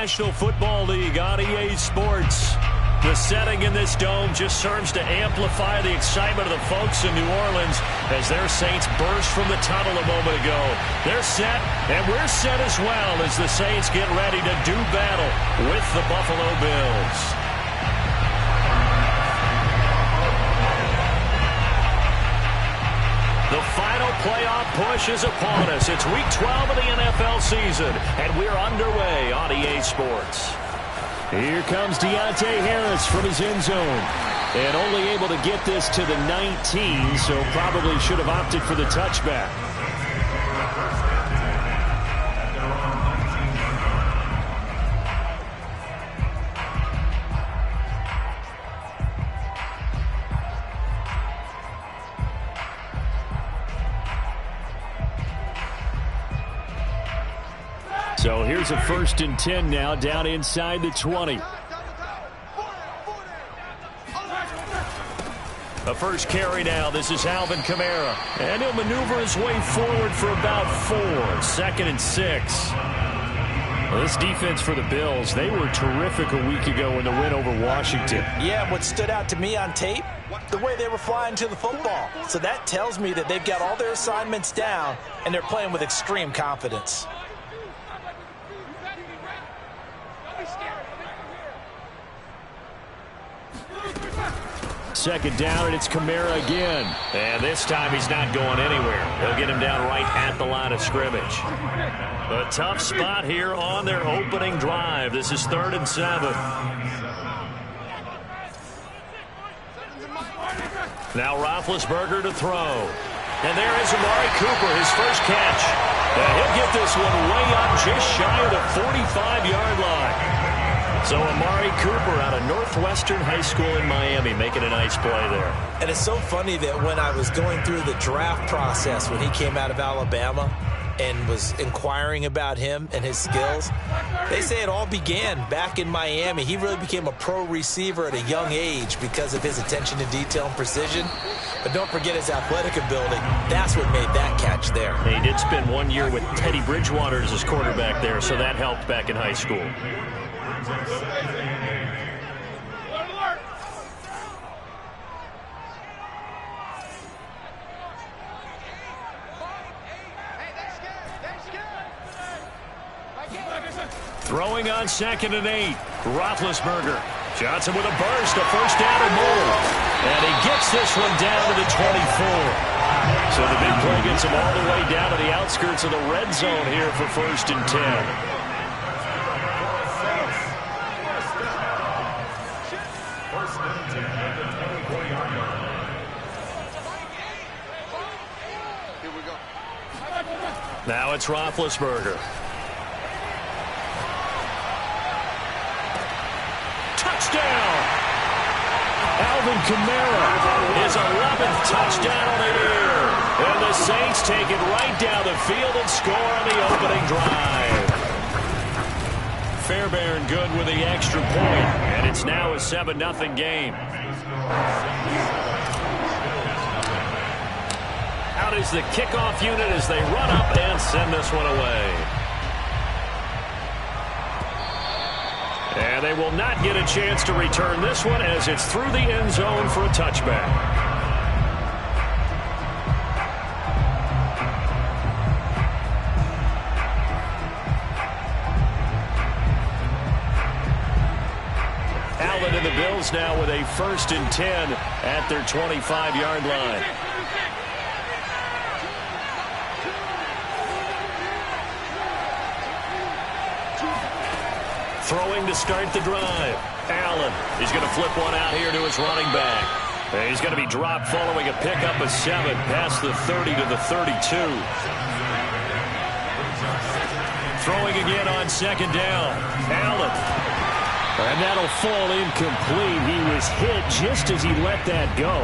National Football League on EA Sports. The setting in this dome just serves to amplify the excitement of the folks in New Orleans as their Saints burst from the tunnel a moment ago. They're set, and we're set as well as the Saints get ready to do battle with the Buffalo Bills. The final playoff push is upon us. It's Week 12 of the NFL season, and we're underway on EA Sports. Here comes Deontay Harris from his end zone. And only able to get this to the 19, so probably should have opted for the touchback. So here's a 1st and 10 now, down inside the 20. A first carry now. This is Alvin Kamara. And he'll maneuver his way forward for about 4. 2nd and 6. Well, this defense for the Bills, they were terrific a week ago in the win over Washington. Yeah, what stood out to me on tape, the way they were flying to the football. So that tells me that they've got all their assignments down, and they're playing with extreme confidence. Second down, and it's Kamara again. And this time he's not going anywhere. They'll get him down right at the line of scrimmage. A tough spot here on their opening drive. This is 3rd and 7. Now Roethlisberger to throw. And there is Amari Cooper, his first catch. And he'll get this one way up just shy of the 45-yard line. So Amari Cooper out of Northwestern High School in Miami making a nice play there. And it's so funny that when I was going through the draft process when he came out of Alabama and was inquiring about him and his skills, they say it all began back in Miami. He really became a pro receiver at a young age because of his attention to detail and precision. But don't forget his athletic ability. That's what made that catch there. He did spend 1 year with Teddy Bridgewater as his quarterback there, so that helped back in high school. Throwing on 2nd and 8. Roethlisberger. Johnson with a burst, a first down and more. And he gets this one down to the 24. So the big play gets him all the way down to the outskirts of the red zone here for 1st and 10. Now it's Roethlisberger. Touchdown! Alvin Kamara, his 11th touchdown of the year. And the Saints take it right down the field and score on the opening drive. Fairbairn good with the extra point, and it's now a 7-0 game. Out is the kickoff unit as they run up and send this one away. And they will not get a chance to return this one as it's through the end zone for a touchback. Allen and the Bills now with a 1st and 10 at their 25-yard line. Throwing to start the drive. Allen. He's going to flip one out here to his running back. And he's going to be dropped following a pickup of 7 past the 30 to the 32. Throwing again on 2nd down. Allen. And that'll fall incomplete. He was hit just as he let that go.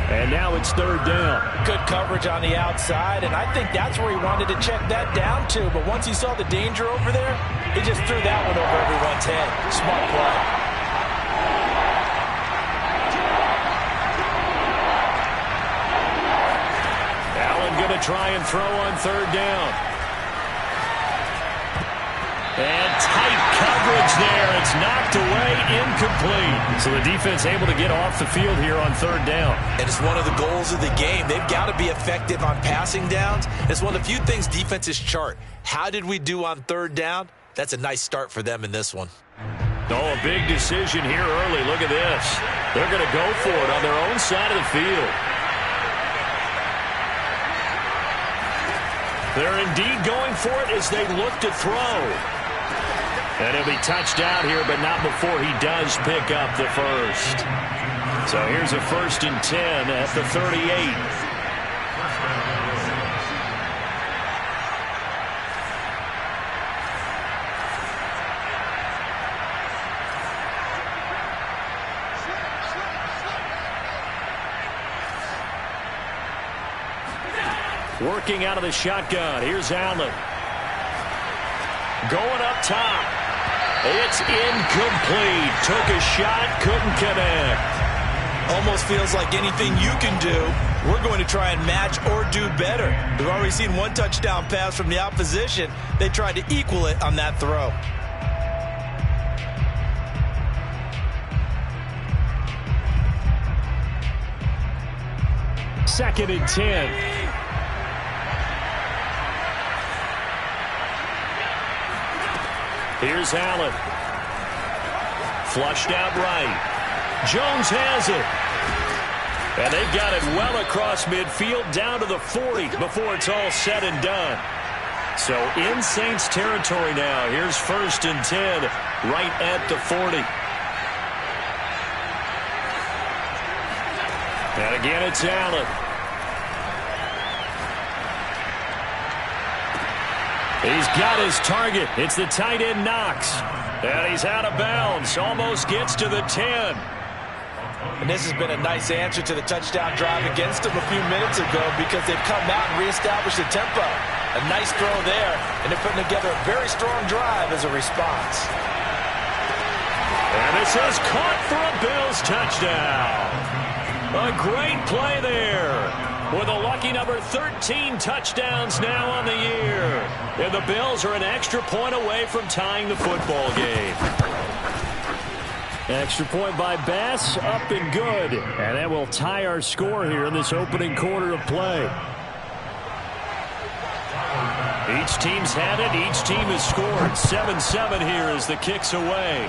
And now it's 3rd down. Good coverage on the outside, and I think that's where he wanted to check that down to. But once he saw the danger over there, he just threw that one over everyone's head. Smart play. Allen going to try and throw on 3rd down. And tight coverage there. It's knocked away, incomplete. So the defense able to get off the field here on third down. And it's one of the goals of the game. They've got to be effective on passing downs. It's one of the few things defenses chart. How did we do on third down? That's a nice start for them in this one. Oh, a big decision here early. Look at this. They're going to go for it on their own side of the field. They're indeed going for it as they look to throw. And he'll be touched out here, but not before he does pick up the first. So here's a 1st and 10 at the 38. Working out of the shotgun. Here's Allen. Going up top. It's incomplete. Took a shot, couldn't connect. Almost feels like anything you can do, we're going to try and match or do better. We've already seen one touchdown pass from the opposition. They tried to equal it on that throw. Second and 10. Here's Allen. Flushed out right. Jones has it. And they've got it well across midfield down to the 40 before it's all said and done. So in Saints territory now. Here's 1st and 10 right at the 40. And again it's Allen. He's got his target. It's the tight end Knox. And he's out of bounds. Almost gets to the 10. And this has been a nice answer to the touchdown drive against them a few minutes ago because they've come out and reestablished the tempo. A nice throw there, and they're putting together a very strong drive as a response. And this is caught for a Bills touchdown. A great play there. With a lucky number 13 touchdowns now on the year. And the Bills are an extra point away from tying the football game. Extra point by Bass, up and good. And that will tie our score here in this opening quarter of play. Each team's had it. Each team has scored. 7-7 here as the kick's away.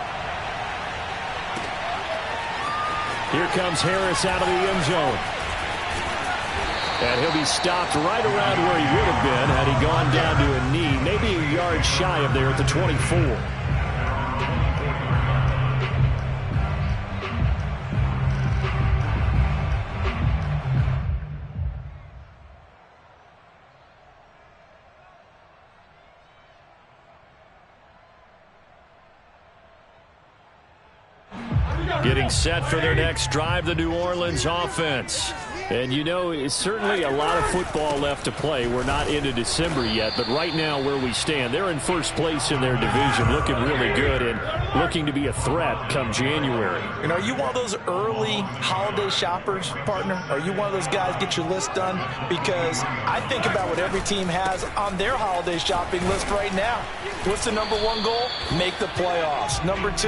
Here comes Harris out of the end zone. And he'll be stopped right around where he would have been had he gone down to a knee, maybe a yard shy of there at the 24. Getting set for their next drive, the New Orleans offense. And, you know, it's certainly a lot of football left to play. We're not into December yet, but right now where we stand, they're in first place in their division, looking really good and looking to be a threat come January. And are you one of those early holiday shoppers, partner? Are you one of those guys get your list done? Because I think about what every team has on their holiday shopping list right now. What's the number one goal? Make the playoffs. Number 2,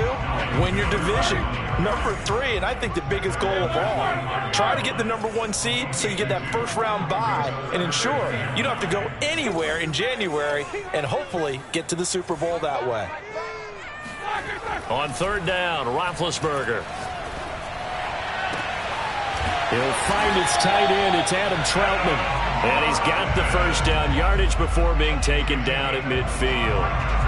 win your division. Number 3, and I think the biggest goal of all, try to get the number 1 seed so you get that first round bye and ensure you don't have to go anywhere in January and hopefully get to the Super Bowl that way. On third down, Roethlisberger. He'll find its tight end. It's Adam Troutman. And he's got the first down yardage before being taken down at midfield.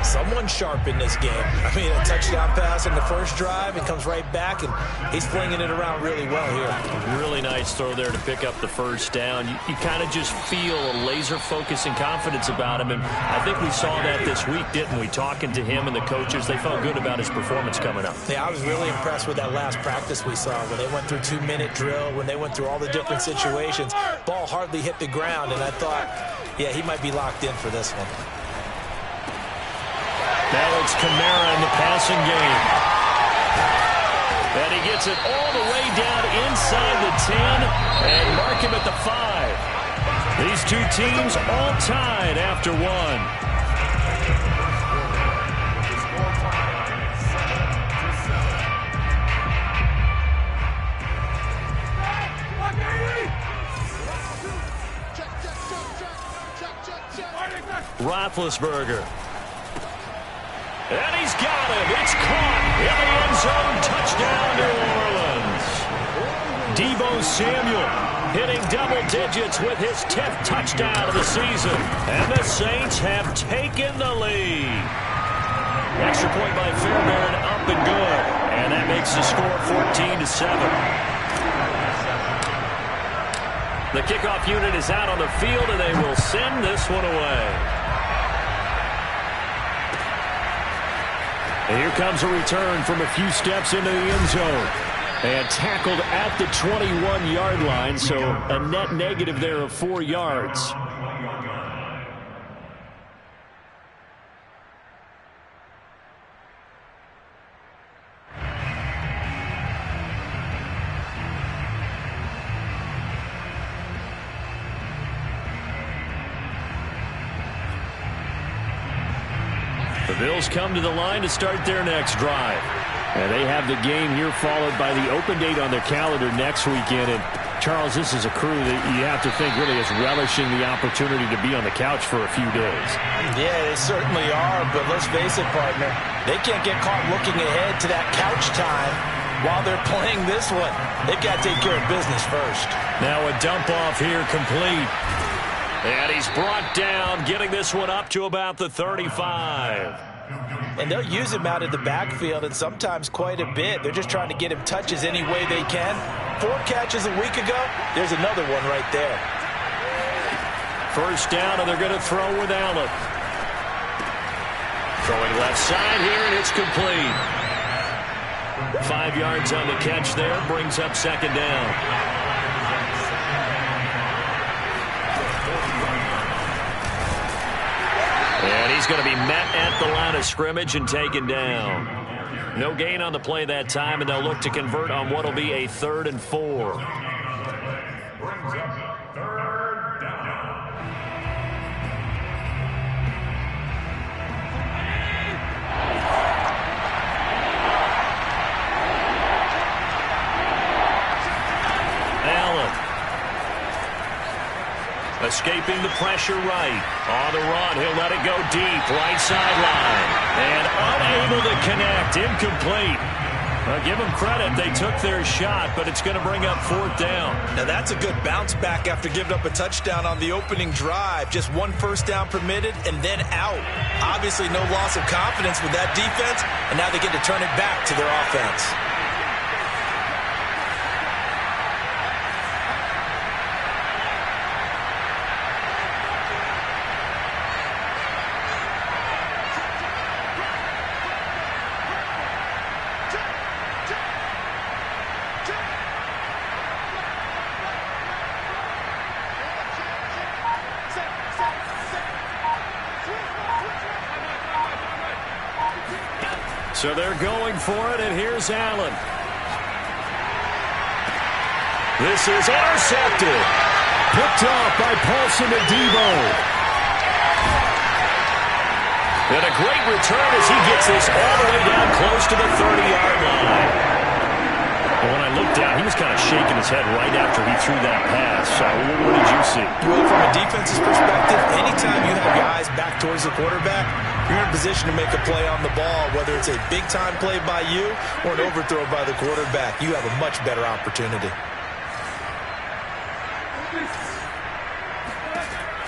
Someone sharp in this game. I mean, a touchdown pass in the first drive, it comes right back, and he's flinging it around really well here. Really nice throw there to pick up the first down. You kind of just feel a laser focus and confidence about him, and I think we saw that this week, didn't we? Talking to him and the coaches, they felt good about his performance coming up. Yeah, I was really impressed with that last practice we saw when they went through 2-minute drill, when they went through all the different situations. Ball hardly hit the ground, and I thought, yeah, he might be locked in for this one. Alex Kamara in the passing game. And he gets it all the way down inside the 10 and mark him at the 5. These two teams all tied after 1. Roethlisberger. And he's got him. It's caught in the end zone. Touchdown, New Orleans. Deebo Samuel hitting double digits with his 10th touchdown of the season. And the Saints have taken the lead. Extra point by Fairbairn, up and good. And that makes the score 14-7. The kickoff unit is out on the field, and they will send this one away. And here comes a return from a few steps into the end zone. And tackled at the 21-yard line, so a net negative there of 4 yards. The Bills come to the line to start their next drive. And they have the game here followed by the open date on their calendar next weekend. And, Charles, this is a crew that you have to think really is relishing the opportunity to be on the couch for a few days. Yeah, they certainly are. But let's face it, partner, they can't get caught looking ahead to that couch time while they're playing this one. They've got to take care of business first. Now a dump off here complete. And he's brought down, getting this one up to about the 35. And they'll use him out of the backfield, and sometimes quite a bit. They're just trying to get him touches any way they can. 4 catches a week ago. There's another one right there. First down, and they're going to throw with Allen. Throwing left side here, and it's complete. 5 yards on the catch there, brings up second down. And he's going to be met at the line of scrimmage and taken down. No gain on the play that time, and they'll look to convert on what will be a 3rd and 4. Escaping the pressure right. On the run, he'll let it go deep. Right sideline. And unable to connect. Incomplete. Give them credit. They took their shot, but it's going to bring up 4th down. Now that's a good bounce back after giving up a touchdown on the opening drive. Just 1 first down permitted and then out. Obviously no loss of confidence with that defense, and now they get to turn it back to their offense. So they're going for it, and here's Allen. This is intercepted. Picked off by Paulson Adebo. And a great return as he gets this all the way down close to the 30-yard line. When I looked down, he was kind of shaking his head right after he threw that pass. What did you see? Well, from a defense's perspective, anytime you have your eyes back towards the quarterback, you're in a position to make a play on the ball, whether it's a big-time play by you or an overthrow by the quarterback. You have a much better opportunity.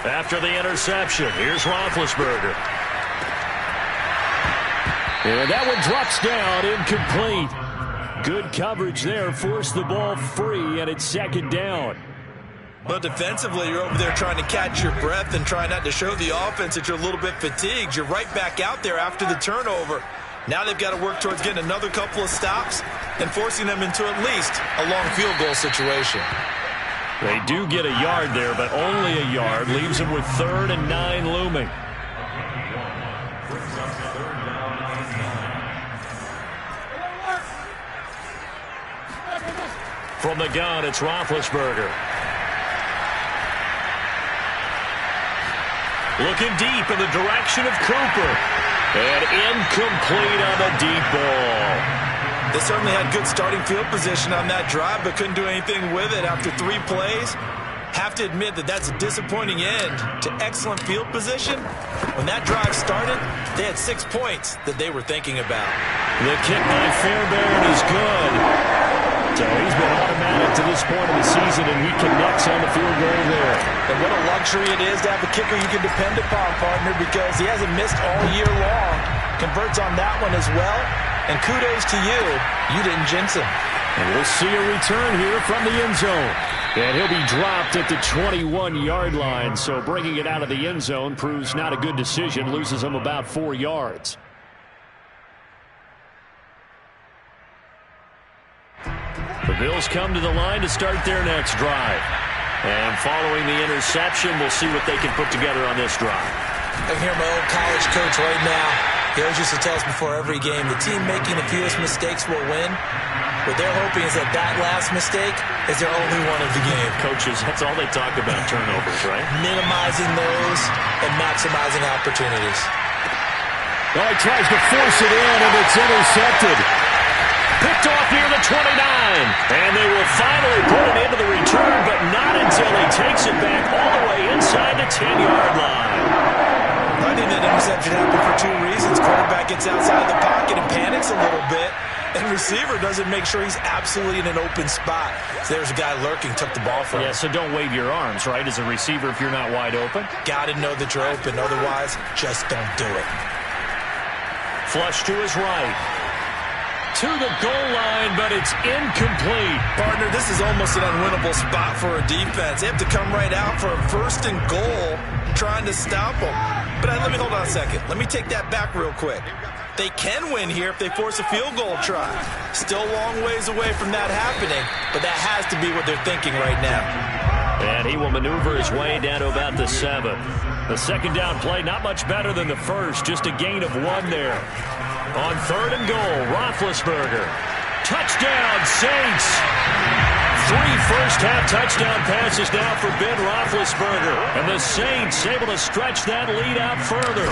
After the interception, here's Roethlisberger. And that one drops down, incomplete. Good coverage there, forced the ball free, and it's second down. But defensively, you're over there trying to catch your breath and try not to show the offense that you're a little bit fatigued. You're right back out there after the turnover. Now they've got to work towards getting another couple of stops and forcing them into at least a long field goal situation. They do get a yard there, but only a yard. Leaves them with 3rd and 9 looming. From the gun, it's Roethlisberger. Looking deep in the direction of Cooper. And incomplete on the deep ball. They certainly had good starting field position on that drive, but couldn't do anything with it after 3 plays. Have to admit that that's a disappointing end to excellent field position. When that drive started, they had 6 points that they were thinking about. The kick by Fairbairn is good. So he's been automatic to this point of the season, and he connects on the field goal there. And what a luxury it is to have a kicker you can depend upon, partner, because he hasn't missed all year long. Converts on that one as well. And kudos to you. You didn't jinx him. And we'll see a return here from the end zone. And he'll be dropped at the 21-yard line. So bringing it out of the end zone proves not a good decision. Loses him about 4 yards. The Bills come to the line to start their next drive. And following the interception, we'll see what they can put together on this drive. I can hear my old college coach right now. He always used to tell us before every game, the team making the fewest mistakes will win. What they're hoping is that that last mistake is their only one of the game. Coaches, that's all they talk about, turnovers, right? Minimizing those and maximizing opportunities. Well, he tries to force it in, and it's intercepted. Picked off near the 29. And they will finally put it into the return, but not until he takes it back all the way inside the 10-yard line. I think that interception happened for 2 reasons. Quarterback gets outside the pocket and panics a little bit. And receiver doesn't make sure he's absolutely in an open spot. So there's a guy lurking, took the ball from him. Yeah, so don't wave your arms, right, as a receiver if you're not wide open. Got to know that you're open. Otherwise, just don't do it. Flush to his right. To the goal line, but it's incomplete. Partner, this is almost an unwinnable spot for a defense. They have to come right out for a 1st and goal, trying to stop them. But let me hold on a second. Let me take that back real quick. They can win here if they force a field goal try. Still a long ways away from that happening, but that has to be what they're thinking right now. And he will maneuver his way down to about the 7. The second down play, not much better than the first, just a gain of 1 there. On 3rd and goal, Roethlisberger. Touchdown, Saints! 3 first-half touchdown passes now for Ben Roethlisberger. And the Saints able to stretch that lead out further.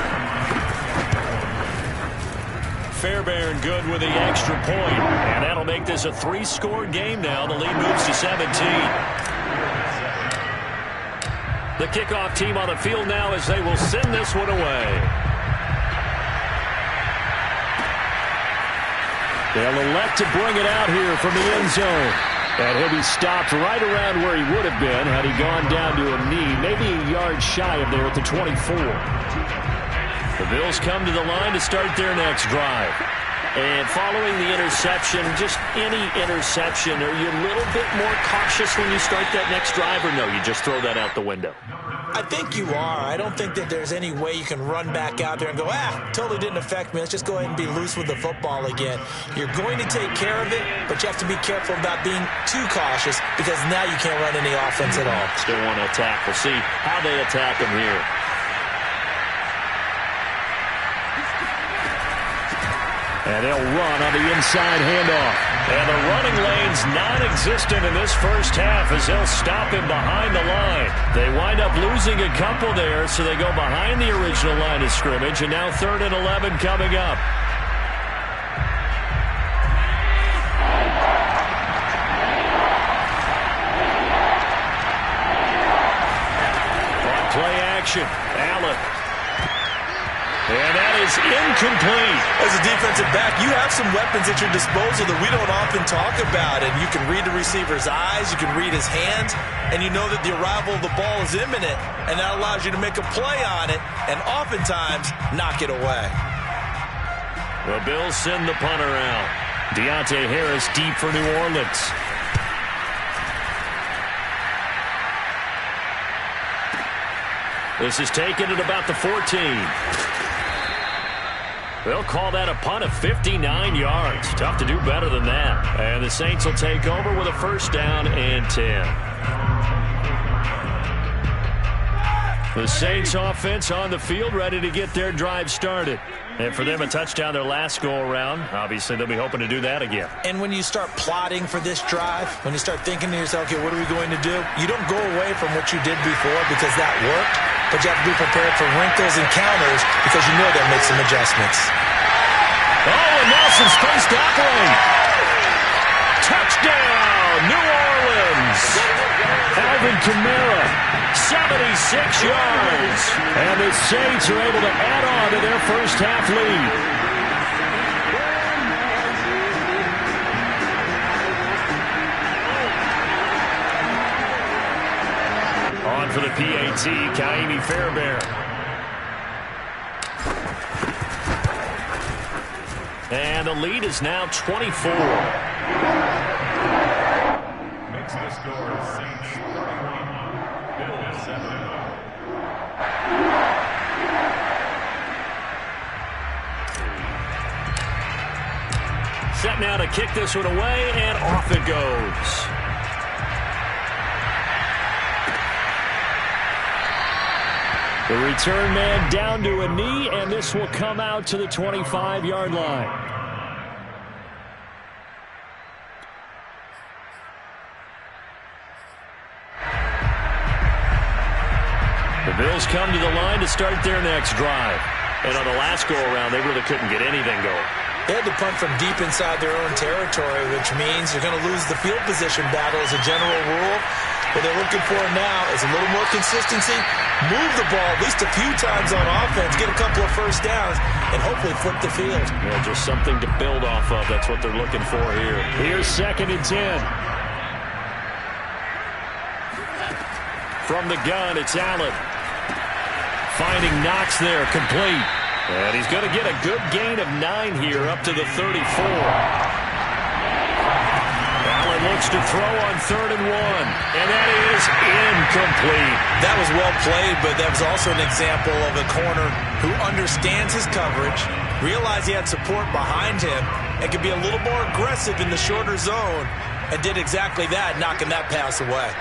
Fairbairn good with the extra point. And that'll make this a 3-score game now. The lead moves to 17. The kickoff team on the field now as they will send this one away. They'll elect to bring it out here from the end zone. And he'll be stopped right around where he would have been had he gone down to a knee, maybe a yard shy of there at the 24. The Bills come to the line to start their next drive. And following the interception, just any interception, are you a little bit more cautious when you start that next drive, or no, you just throw that out the window? I think you are. I don't think that there's any way you can run back out there and go, totally didn't affect me. Let's just go ahead and be loose with the football again. You're going to take care of it, but you have to be careful about being too cautious because now you can't run any offense at all. Still want to attack. We'll see how they attack him here. And they'll run on the inside handoff. And the running lane's non-existent in this first half as they'll stop him behind the line. They wind up losing a couple there, so they go behind the original line of scrimmage. And now 3rd and 11 coming up. On play action, Allen. And that is incomplete. As a defensive back, you have some weapons at your disposal that we don't often talk about. And you can read the receiver's eyes, you can read his hands, and you know that the arrival of the ball is imminent. And that allows you to make a play on it and oftentimes knock it away. The Bills send the punter out. Deontay Harris deep for New Orleans. This is taken at about the 14. They'll call that a punt of 59 yards. Tough to do better than that. And the Saints will take over with a 1st down and 10. The Saints offense on the field ready to get their drive started. And for them, a touchdown their last go-around. Obviously, they'll be hoping to do that again. And when you start plotting for this drive, when you start thinking to yourself, okay, what are we going to do? You don't go away from what you did before because that worked, but you have to be prepared for wrinkles and counters because you know they'll make some adjustments. Oh, and now some space tackling. Touchdown, New Orleans. Alvin Kamara, 76 yards. And the Saints are able to add on to their first half lead. On for the PAT, Ka'imi Fairbairn. And the lead is now 24. Makes the score Saints 31, Bills 7. Set now to kick this one away, and off it goes. The return man down to a knee, and this will come out to the 25-yard line. The Bills come to the line to start their next drive. And on the last go-around, they really couldn't get anything going. They had to punt from deep inside their own territory, which means you're going to lose the field position battle as a general rule. What they're looking for now is a little more consistency, move the ball at least a few times on offense, get a couple of first downs, and hopefully flip the field. Yeah, just something to build off of. That's what they're looking for here. Here's 2nd and 10. From the gun, it's Allen. Finding Knox there, complete. And he's going to get a good gain of 9 here, up to the 34. Allen looks to throw on 3rd and 1. And that is incomplete. That was well played, but that was also an example of a corner who understands his coverage, realized he had support behind him, and could be a little more aggressive in the shorter zone, and did exactly that, knocking that pass away.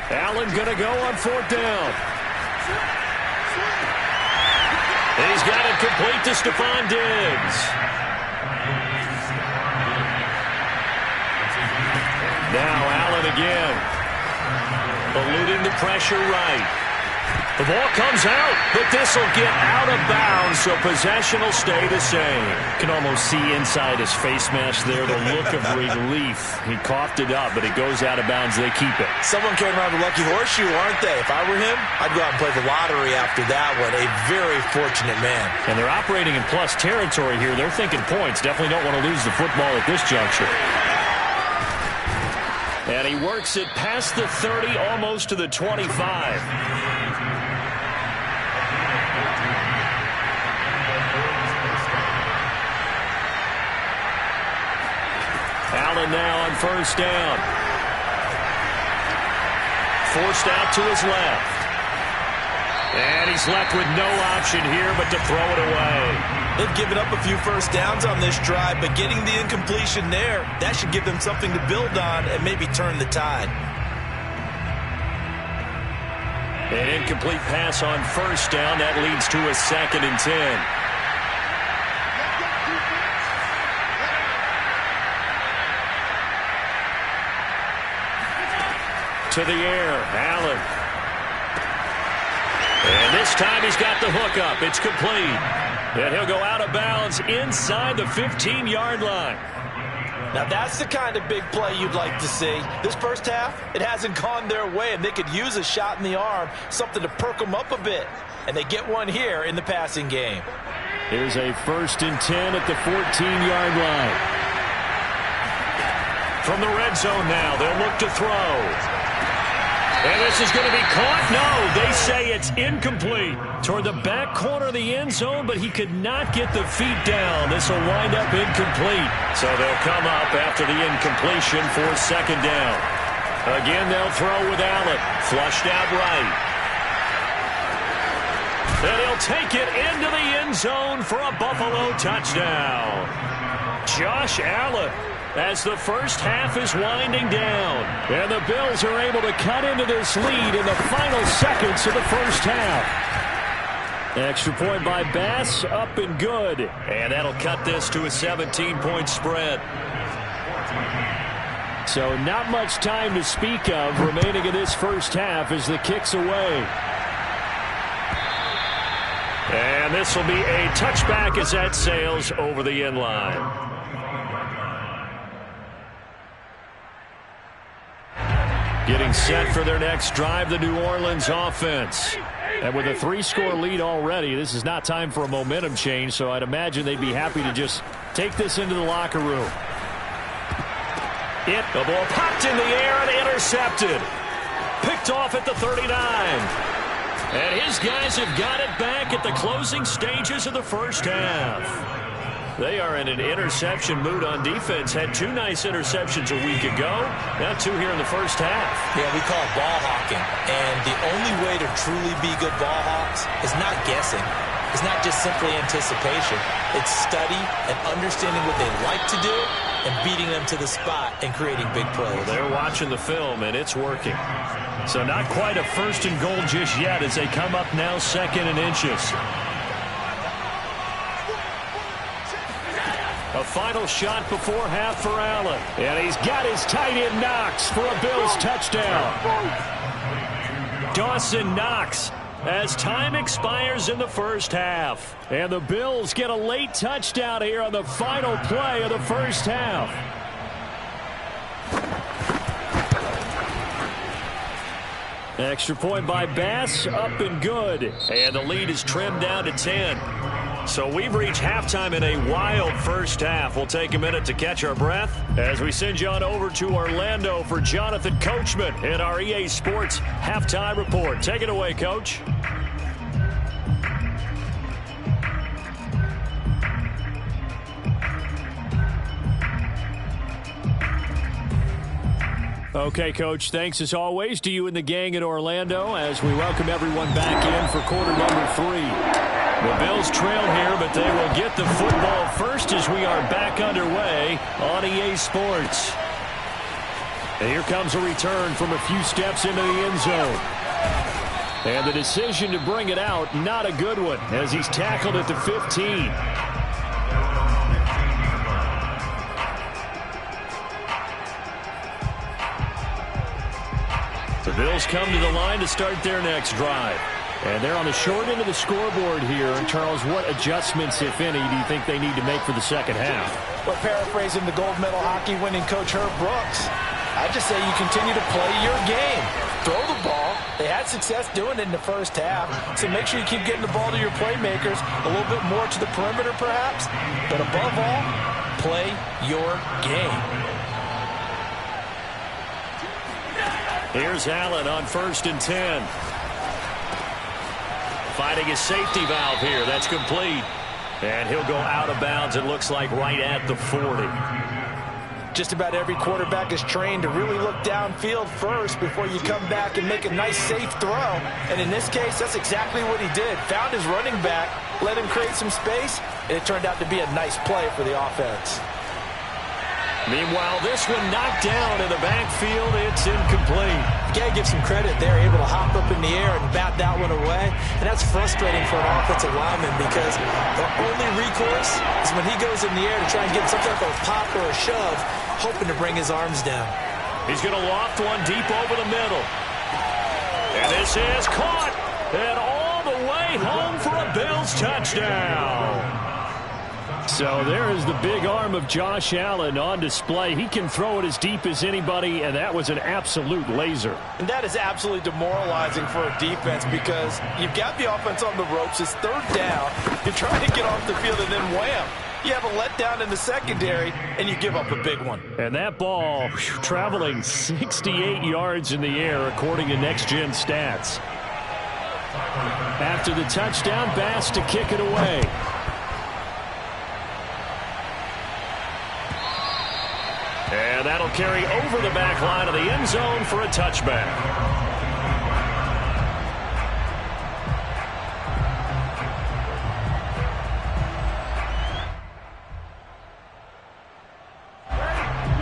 Allen going to go on 4th down. He's got it complete to Stephon Diggs. Now Allen again. Eluding the pressure right. The ball comes out, but this will get out of bounds, so possession will stay the same. You can almost see inside his face mask there the look of relief. He coughed it up, but it goes out of bounds. They keep it. Someone came around the lucky horseshoe, aren't they? If I were him, I'd go out and play the lottery after that one. A very fortunate man. And they're operating in plus territory here. They're thinking points. Definitely don't want to lose the football at this juncture. And he works it past the 30, almost to the 25. Allen now on 1st down. Forced out to his left. And he's left with no option here but to throw it away. They've given up a few first downs on this drive, but getting the incompletion there, that should give them something to build on and maybe turn the tide. An incomplete pass on 1st down. That leads to a 2nd and 10. To the air, Allen. And this time he's got the hook up. It's complete. And he'll go out of bounds inside the 15-yard line. Now that's the kind of big play you'd like to see. This first half, it hasn't gone their way, and they could use a shot in the arm, something to perk them up a bit. And they get one here in the passing game. Here's a 1st and 10 at the 14-yard line. From the red zone now, they'll look to throw. And this is going to be caught. No, they say it's incomplete. Toward the back corner of the end zone, but he could not get the feet down. This will wind up incomplete. So they'll come up after the incompletion for 2nd down. Again, they'll throw with Allen. Flushed out right. And he'll take it into the end zone for a Buffalo touchdown. Josh Allen, as the first half is winding down. And the Bills are able to cut into this lead in the final seconds of the first half. Extra point by Bass, up and good. And that'll cut this to a 17-point spread. So not much time to speak of remaining in this first half as the kick's away. And And this will be a touchback as that sails over the end line. Getting set for their next drive, the New Orleans offense. And with a 3-score lead already, this is not time for a momentum change, so I'd imagine they'd be happy to just take this into the locker room. The ball popped in the air and intercepted. Picked off at the 39. And his guys have got it back at the closing stages of the first half. They are in an interception mood on defense. Had 2 nice interceptions a week ago. Now 2 here in the first half. Yeah, we call it ball hawking. And the only way to truly be good ball hawks is not guessing. It's not just simply anticipation. It's study and understanding what they like to do and beating them to the spot and creating big plays. Well, they're watching the film, and it's working. So not quite a 1st and goal just yet as they come up now 2nd and inches. A final shot before half for Allen. And he's got his tight end Knox for a Bills touchdown. Dawson Knox as time expires in the first half. And the Bills get a late touchdown here on the final play of the first half. Extra point by Bass, up and good. And the lead is trimmed down to 10. So we've reached halftime in a wild first half. We'll take a minute to catch our breath as we send you on over to Orlando for Jonathan Coachman in our EA Sports Halftime Report. Take it away, Coach. Okay, Coach, thanks as always to you and the gang in Orlando as we welcome everyone back in for quarter number 3. The Bills trail here, but they will get the football first as we are back underway on EA Sports. And here comes a return from a few steps into the end zone. And the decision to bring it out, not a good one, as he's tackled at the 15. The Bills come to the line to start their next drive. And they're on the short end of the scoreboard here. And Charles, what adjustments, if any, do you think they need to make for the second half? Well, paraphrasing the gold medal hockey winning coach Herb Brooks, I just say you continue to play your game. Throw the ball. They had success doing it in the first half. So make sure you keep getting the ball to your playmakers, a little bit more to the perimeter perhaps. But above all, play your game. Here's Allen on 1st and 10. Finding his safety valve here. That's complete. And he'll go out of bounds, it looks like, right at the 40. Just about every quarterback is trained to really look downfield first before you come back and make a nice, safe throw. And in this case, that's exactly what he did. Found his running back, let him create some space, and it turned out to be a nice play for the offense. Meanwhile, this one knocked down in the backfield. It's incomplete. You got to give some credit. They're able to hop up in the air and bat that one away. And that's frustrating for an offensive lineman because the only recourse is when he goes in the air to try and get some type of pop or a shove, hoping to bring his arms down. He's going to loft one deep over the middle. And this is caught. And all the way home for a Bills touchdown. So there is the big arm of Josh Allen on display. He can throw it as deep as anybody, and that was an absolute laser. And that is absolutely demoralizing for a defense because you've got the offense on the ropes. It's 3rd down. You're trying to get off the field, and then wham. You have a letdown in the secondary, and you give up a big one. And that ball traveling 68 yards in the air, according to Next Gen Stats. After the touchdown, Bass to kick it away. And that'll carry over the back line of the end zone for a touchback.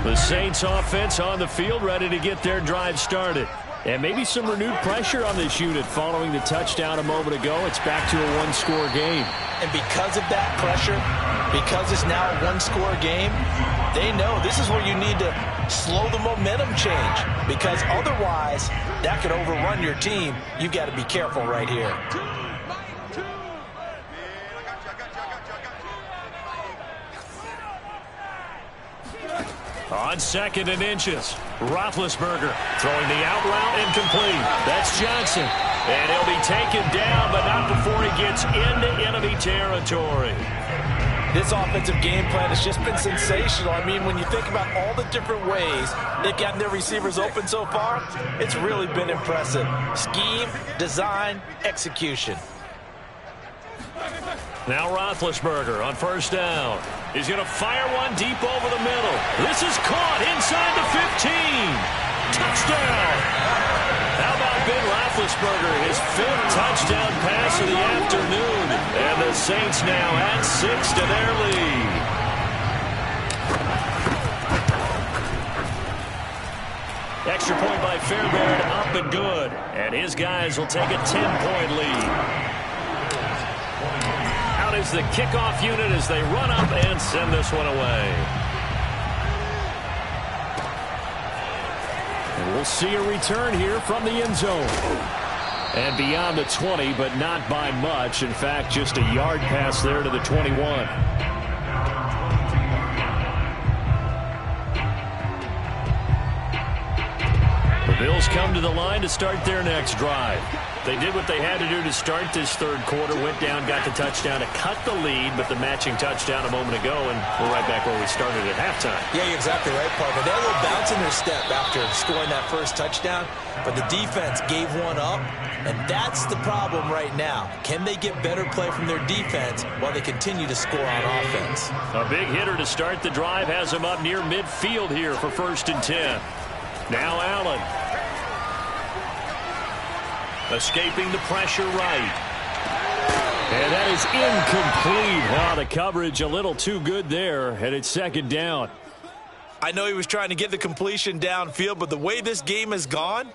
The Saints offense on the field, ready to get their drive started. And maybe some renewed pressure on this unit following the touchdown a moment ago. It's back to a 1-score game. And because of that pressure, because it's now a 1-score game, they know this is where you need to slow the momentum change because otherwise that could overrun your team. You've got to be careful right here. On 2nd and inches, Roethlisberger throwing the out route incomplete. That's Johnson. And he'll be taken down, but not before he gets into enemy territory. This offensive game plan has just been sensational. I mean, when you think about all the different ways they've gotten their receivers open so far, it's really been impressive. Scheme, design, execution. Now Roethlisberger on 1st down. He's going to fire one deep over the middle. This is caught inside the 15. Touchdown! How about Ben Roethlisberger, his 5th touchdown pass of the afternoon. And the Saints now add 6 to their lead. Extra point by Fairbairn, up and good. And his guys will take a 10-point lead. Out is the kickoff unit as they run up and send this one away. And we'll see a return here from the end zone. And beyond the 20, but not by much. In fact, just a yard pass there to the 21. The Bills come to the line to start their next drive. They did what they had to do to start this 3rd quarter, went down, got the touchdown to cut the lead, but the matching touchdown a moment ago, and we're right back where we started at halftime. Yeah, you're exactly right, Parker. They had a little bounce in their step after scoring that first touchdown, but the defense gave one up, and that's the problem right now. Can they get better play from their defense while they continue to score on offense? A big hitter to start the drive has him up near midfield here for 1st and 10. Now Allen. Escaping the pressure right. And that is incomplete. Wow, the coverage a little too good there, and it's 2nd down. I know he was trying to get the completion downfield, but the way this game has gone,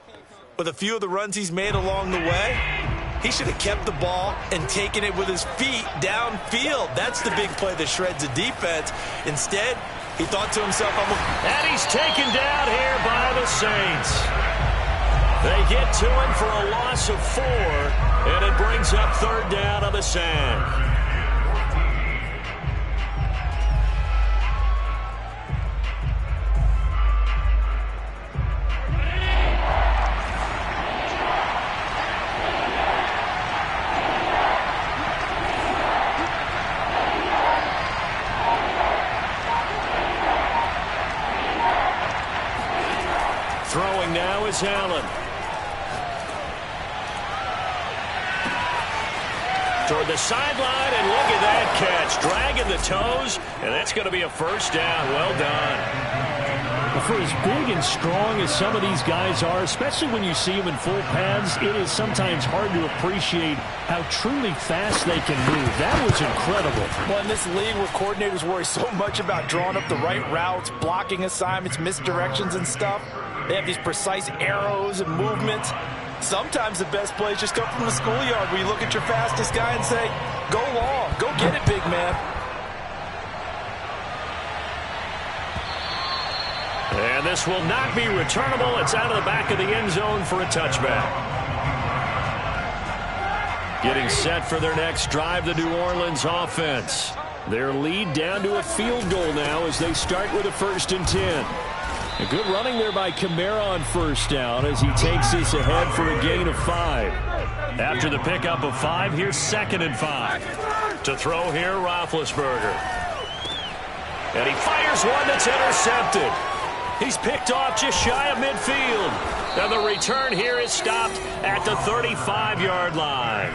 with a few of the runs he's made along the way, he should have kept the ball and taken it with his feet downfield. That's the big play that shreds the defense. Instead, he thought to himself, and he's taken down here by the Saints. They get to him for a loss of 4, and it brings up 3rd down on the sand. Throwing now is Allen. Toward the sideline, and look at that catch. Dragging the toes, and that's going to be a 1st down. Well done. For as big and strong as some of these guys are, especially when you see them in full pads, it is sometimes hard to appreciate how truly fast they can move. That was incredible. Well, in this league where coordinators worry so much about drawing up the right routes, blocking assignments, misdirections and stuff, they have these precise arrows and movements. Sometimes the best plays just come from the schoolyard where you look at your fastest guy and say, go long, go get it, big man. And this will not be returnable. It's out of the back of the end zone for a touchback. Getting set for their next drive, the New Orleans offense. Their lead down to a field goal now as they start with a 1st and 10. A good running there by Kamara on 1st down as he takes this ahead for a gain of 5. After the pickup of 5, here's 2nd and 5. To throw here, Roethlisberger. And he fires one that's intercepted. He's picked off just shy of midfield. And the return here is stopped at the 35-yard line.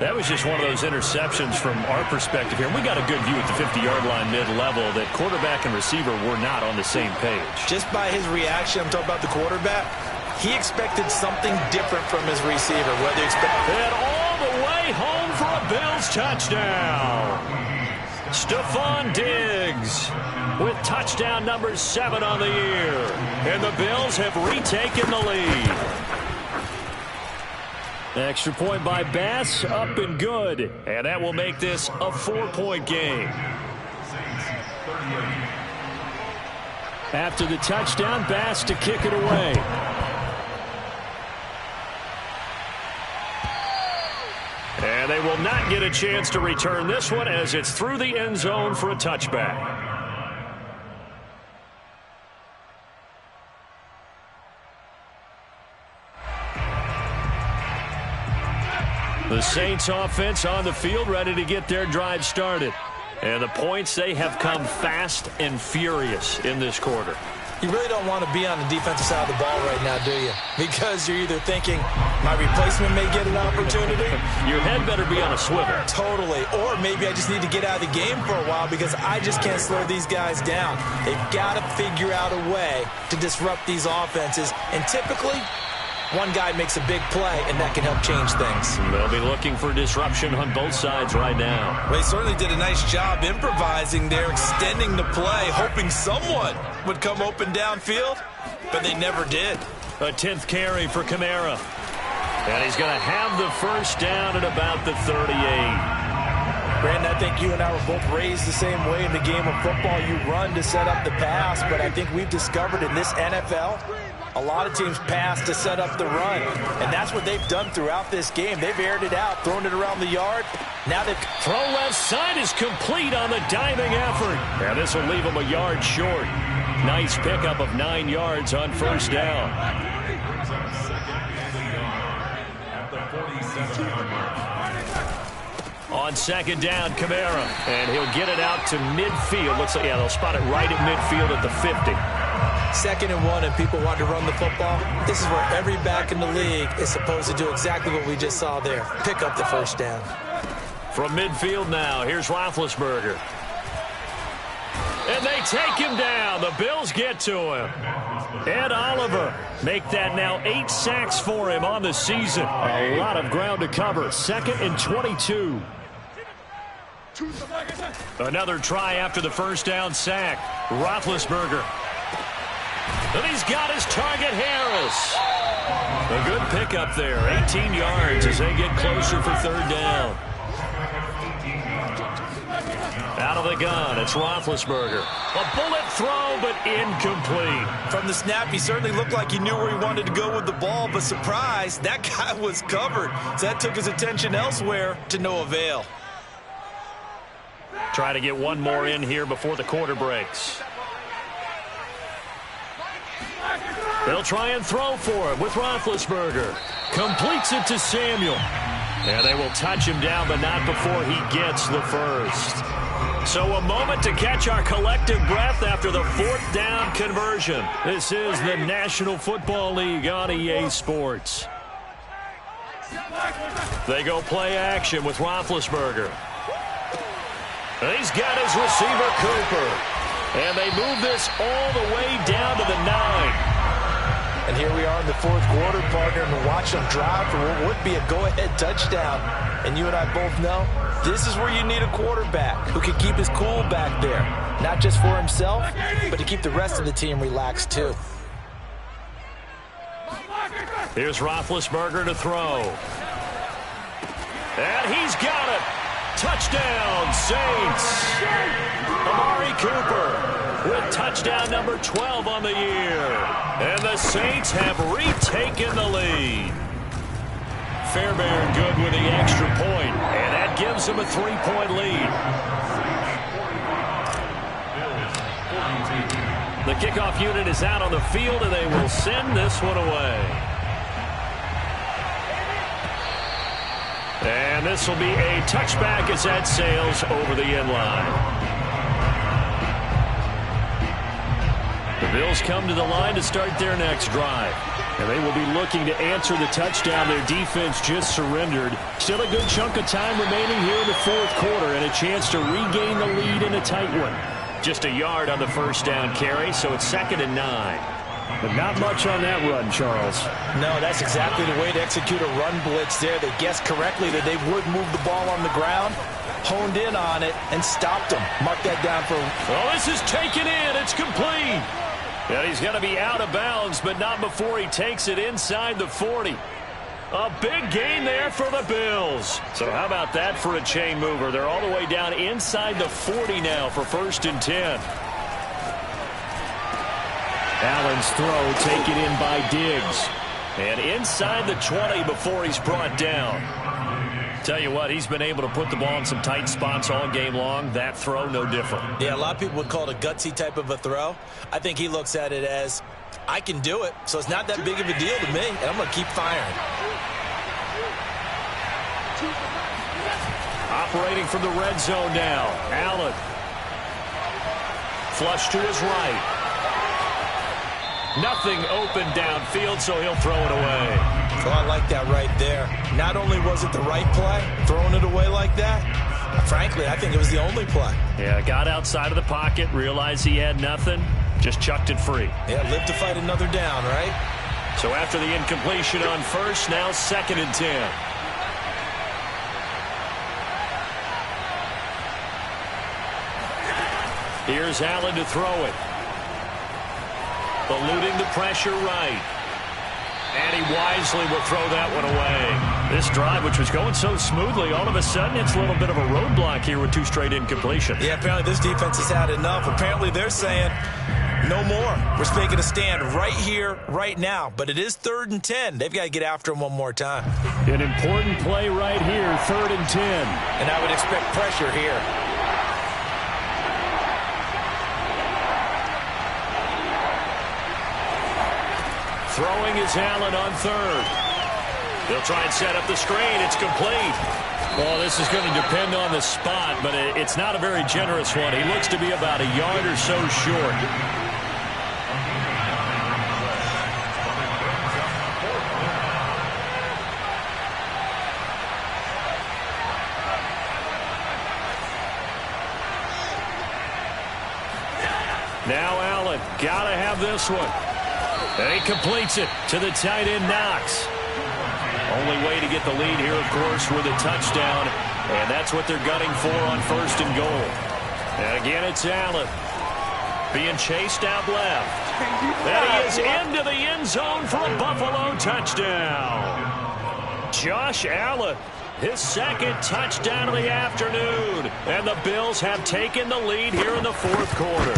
That was just one of those interceptions from our perspective here. We got a good view at the 50-yard line mid-level that quarterback and receiver were not on the same page. Just by his reaction, I'm talking about the quarterback, he expected something different from his receiver. Whether he expected... And all the way home for a Bills touchdown. Stephon Diggs with touchdown number 7 on the year. And the Bills have retaken the lead. Extra point by Bass, up and good. And that will make this a 4-point game. After the touchdown, Bass to kick it away. And they will not get a chance to return this one as it's through the end zone for a touchback. The Saints offense on the field, ready to get their drive started. And the points, they have come fast and furious in this quarter. You really don't want to be on the defensive side of the ball right now, do you? Because you're either thinking, my replacement may get an opportunity. Your head better be on a swivel. Totally. Or maybe I just need to get out of the game for a while because I just can't slow these guys down. They've got to figure out a way to disrupt these offenses. And typically, one guy makes a big play, and that can help change things. They'll be looking for disruption on both sides right now. They certainly did a nice job improvising there, extending the play, hoping someone would come open downfield, but they never did. A 10th carry for Kamara. And he's going to have the first down at about the 38. Brandon, I think you and I were both raised the same way in the game of football. You run to set up the pass, but I think we've discovered in this NFL, a lot of teams pass to set up the run, and that's what they've done throughout this game. They've aired it out, thrown it around the yard. Now they've... Throw left side is complete on the diving effort. And this will leave him a yard short. Nice pickup of 9 yards on first down. On second down, Kamara. And he'll get it out to midfield. Looks like, yeah, they'll spot it right at midfield at the 50. 2nd and 1 and people want to run the football. This is where every back in the league is supposed to do exactly what we just saw there. Pick up the first down. From midfield now, here's Roethlisberger. And they take him down. The Bills get to him. Ed Oliver make that now 8 sacks for him on the season. A lot of ground to cover. 2nd and 22. Another try after the first down sack. Roethlisberger. And he's got his target, Harris. A good pickup there. 18 yards as they get closer for 3rd down. Out of the gun, it's Roethlisberger. A bullet throw, but incomplete. From the snap, he certainly looked like he knew where he wanted to go with the ball, but surprise, that guy was covered. So that took his attention elsewhere to no avail. Try to get one more in here before the quarter breaks. They'll try and throw for it with Roethlisberger. Completes it to Samuel. And they will touch him down, but not before he gets the first. So a moment to catch our collective breath after the 4th down conversion. This is the National Football League on EA Sports. They go play action with Roethlisberger. And he's got his receiver, Cooper. And they move this all the way down to the 9. And here we are in the 4th quarter, partner, and watch them drive for what would be a go-ahead touchdown. And you and I both know this is where you need a quarterback who can keep his cool back there. Not just for himself, but to keep the rest of the team relaxed, too. Here's Roethlisberger to throw. And he's got it. Touchdown, Saints. Amari Cooper with touchdown number 12 on the year. And the Saints have retaken the lead. Fairbairn good with the extra point, and that gives them a 3-point lead. The kickoff unit is out on the field, and they will send this one away. And this will be a touchback as that sails over the end line. The Bills come to the line to start their next drive. And they will be looking to answer the touchdown their defense just surrendered. Still a good chunk of time remaining here in the 4th quarter and a chance to regain the lead in a tight one. Just a yard on the first down carry, so it's 2nd and 9. But not much on that run, Charles. No, that's exactly the way to execute a run blitz there. They guessed correctly that they would move the ball on the ground, honed in on it, and stopped them. Mark that down for... Oh, this is taken in. It's complete. And he's going to be out of bounds, but not before he takes it inside the 40. A big gain there for the Bills. So how about that for a chain mover? They're all the way down inside the 40 now for 1st and 10. Allen's throw taken in by Diggs. And inside the 20 before he's brought down. Tell you what, he's been able to put the ball in some tight spots all game long. That throw, no different. Yeah, a lot of people would call it a gutsy type of a throw. I think he looks at it as, I can do it, so it's not that big of a deal to me, and I'm going to keep firing. Operating from the red zone now. Allen. Flush to his right. Nothing open downfield, so he'll throw it away. So I like that right there. Not only was it the right play, throwing it away like that, frankly, I think it was the only play. Yeah, got outside of the pocket, realized he had nothing, just chucked it free. Yeah, live to fight another down, right? So after the incompletion on first, now 2nd and 10. Here's Allen to throw it. Eluding the pressure right. And he wisely will throw that one away. This drive, which was going so smoothly, all of a sudden it's a little bit of a roadblock here with 2 straight incompletions. Yeah, apparently this defense has had enough. Apparently they're saying, no more. We're making a stand right here, right now. But it is 3rd and 10. They've got to get after him one more time. An important play right here, 3rd and 10. And I would expect pressure here. Throwing is Allen on 3rd. They'll try and set up the screen. It's complete. Well, this is going to depend on the spot, but it's not a very generous one. He looks to be about a yard or so short. Now Allen, got to have this one. And he completes it to the tight end, Knox. Only way to get the lead here, of course, with a touchdown. And that's what they're gunning for on 1st and goal. And again, it's Allen being chased out left. And he is into the end zone for a Buffalo touchdown. Josh Allen, his 2nd touchdown of the afternoon. And the Bills have taken the lead here in the 4th quarter.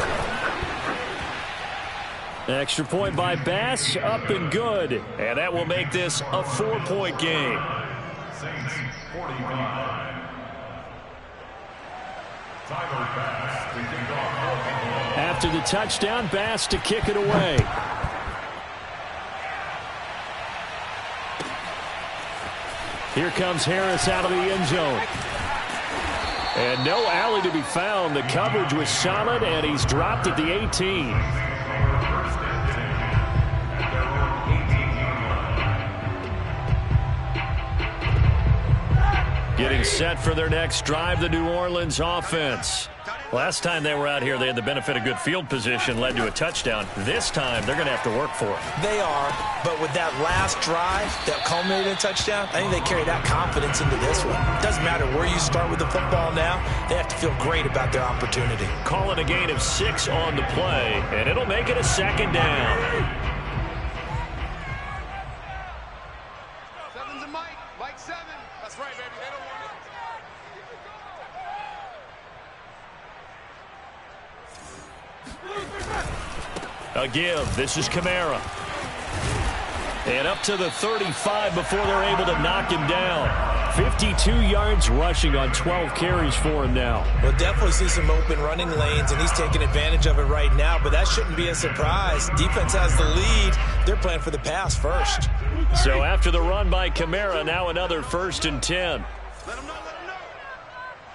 Extra point by Bass, up and good. And that will make this a 4-point game. Saints 45. Tyler Bass to kick off. After the touchdown, Bass to kick it away. Here comes Harris out of the end zone. And no alley to be found. The coverage was solid, and he's dropped at the 18. Getting set for their next drive, the New Orleans offense. Last time they were out here, they had the benefit of good field position, led to a touchdown. This time, they're going to have to work for it. They are, but with that last drive that culminated in a touchdown, I think they carry that confidence into this one. It doesn't matter where you start with the football now. They have to feel great about their opportunity. Calling a gain of 6 on the play, and it'll make it a 2nd down. Seven's a Mike. Mike 7. That's right, baby. They don't want it. A give. This is Kamara. And up to the 35 before they're able to knock him down. 52 yards rushing on 12 carries for him now. We'll definitely see some open running lanes, and he's taking advantage of it right now, but that shouldn't be a surprise. Defense has the lead. They're playing for the pass first. So after the run by Kamara, now another 1st and 10. Let him know.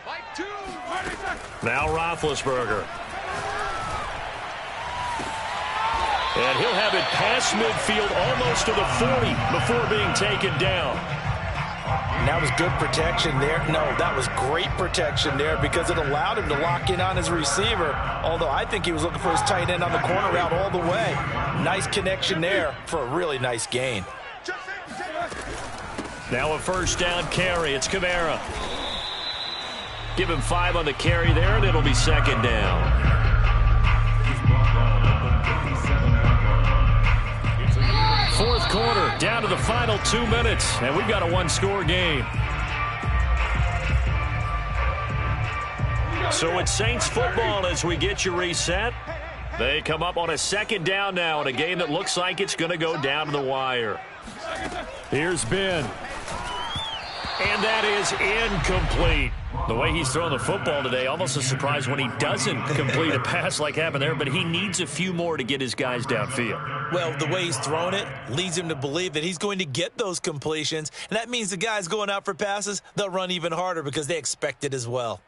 Mike 2. Now Roethlisberger. And he'll have it past midfield almost to the 40 before being taken down. And that was good protection there. No, that was great protection there because it allowed him to lock in on his receiver, although I think he was looking for his tight end on the corner route all the way. Nice connection there for a really nice gain. Now a 1st down carry. It's Kamara. Give him 5 on the carry there, and it'll be 2nd down. 4th quarter, down to the final 2 minutes, and we've got a 1-score game. So it's Saints football as we get you reset. They come up on a 2nd down now in a game that looks like it's going to go down to the wire. Here's Ben. And that is incomplete. The way he's throwing the football today, almost a surprise when he doesn't complete a pass like happened there, but he needs a few more to get his guys downfield. Well, the way he's thrown it leads him to believe that he's going to get those completions, and that means the guys going out for passes, they'll run even harder because they expect it as well.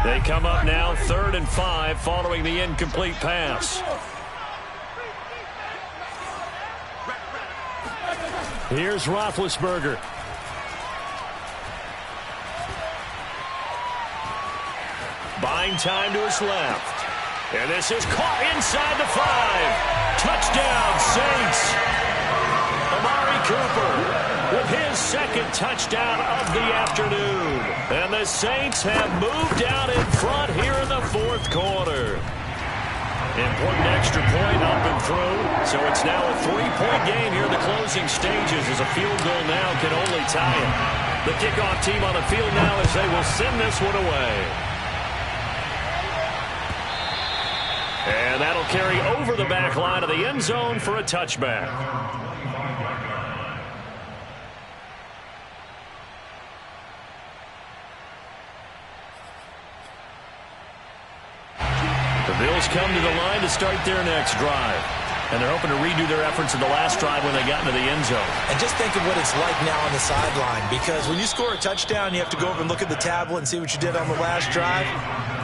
They come up now 3rd and 5 following the incomplete pass. Here's Roethlisberger. Buying time to his left. And this is caught inside the 5. Touchdown, Saints. Amari Cooper with his second touchdown of the afternoon. And the Saints have moved out in front here in the 4th quarter. Important extra point up and through. So it's now a 3-point game here in the closing stages as a field goal now can only tie it. The kickoff team on the field now as they will send this one away. And that'll carry over the back line of the end zone for a touchback. The Bills come to the line to start their next drive. And they're hoping to redo their efforts in the last drive when they got into the end zone. And just think of what it's like now on the sideline, because when you score a touchdown, you have to go over and look at the tablet and see what you did on the last drive.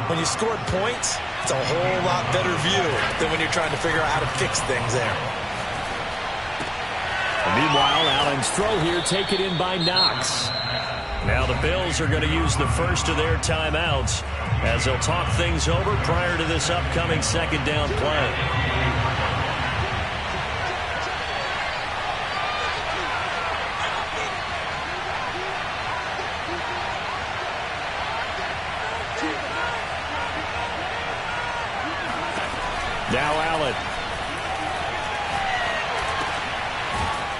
When you scored points, it's a whole lot better view than when you're trying to figure out how to fix things there. Meanwhile, Allen's throw here taken in by Knox. Now the Bills are going to use the first of their timeouts as they'll talk things over prior to this upcoming second down play. Now Allen.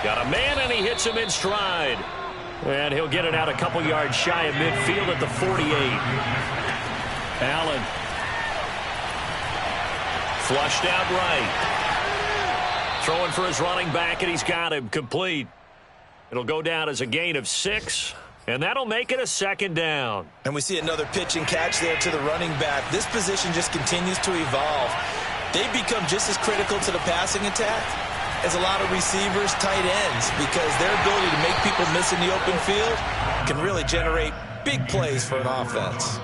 Got a man, and he hits him in stride. And he'll get it out a couple yards shy of midfield at the 48. Allen. Flushed out right. Throwing for his running back, and he's got him complete. It'll go down as a gain of 6. And that'll make it a second down. And we see another pitch and catch there to the running back. This position just continues to evolve. They become just as critical to the passing attack as a lot of receivers, tight ends, because their ability to make people miss in the open field can really generate big plays for an offense.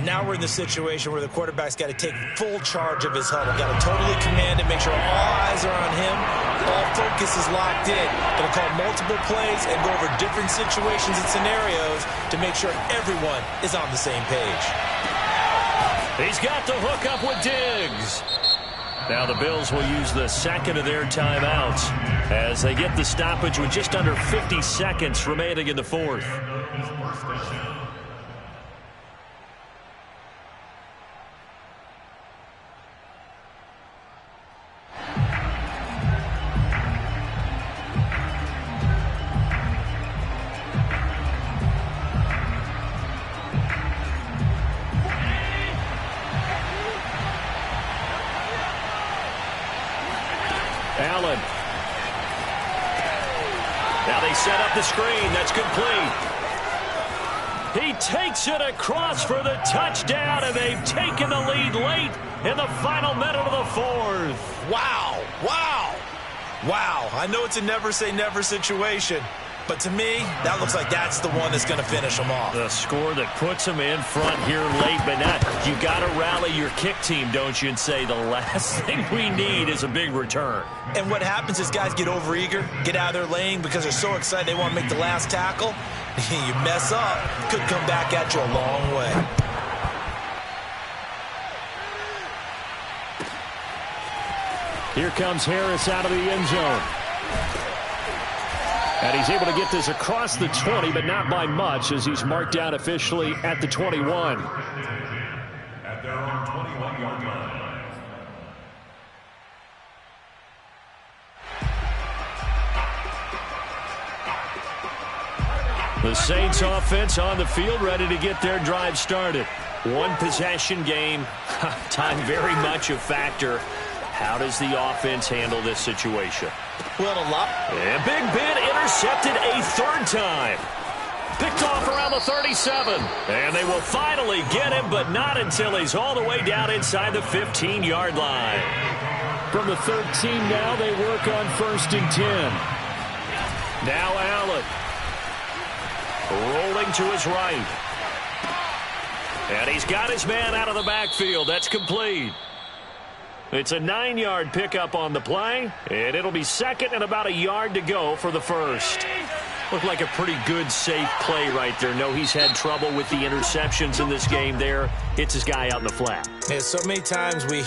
Now we're in the situation where the quarterback's got to take full charge of his huddle, got to totally command it, make sure all eyes are on him, all focus is locked in. Going to call multiple plays and go over different situations and scenarios to make sure everyone is on the same page. He's got the hook up with Diggs. Now the Bills will use the second of their timeouts as they get the stoppage with just under 50 seconds remaining in the 4th. Allen. Now they set up the screen. That's complete. He takes it across for the touchdown, and they've taken the lead late in the final minute of the 4th. Wow. Wow. Wow. I know it's a never say never situation, but to me, that looks like that's the one that's going to finish them off. The score that puts them in front here late, but not. You got to rally your kick team, don't you, and say the last thing we need is a big return. And what happens is guys get overeager, get out of their lane because they're so excited they want to make the last tackle. You mess up, could come back at you a long way. Here comes Harris out of the end zone. And he's able to get this across the 20, but not by much, as he's marked down officially at the 21. At their own 21-yard line. The Saints offense on the field, ready to get their drive started. One possession game, time very much a factor. How does the offense handle this situation? Well, a lot. And Big Ben intercepted a third time. Picked off around the 37. And they will finally get him, but not until he's all the way down inside the 15-yard line. From the 13 now, they work on 1st and 10. Now Allen. Rolling to his right. And he's got his man out of the backfield. That's complete. It's a 9-yard pickup on the play, and it'll be second and about a yard to go for the first. Looked like a pretty good, safe play right there. No, he's had trouble with the interceptions in this game there. Hits his guy out in the flat. Yeah, so many times we hear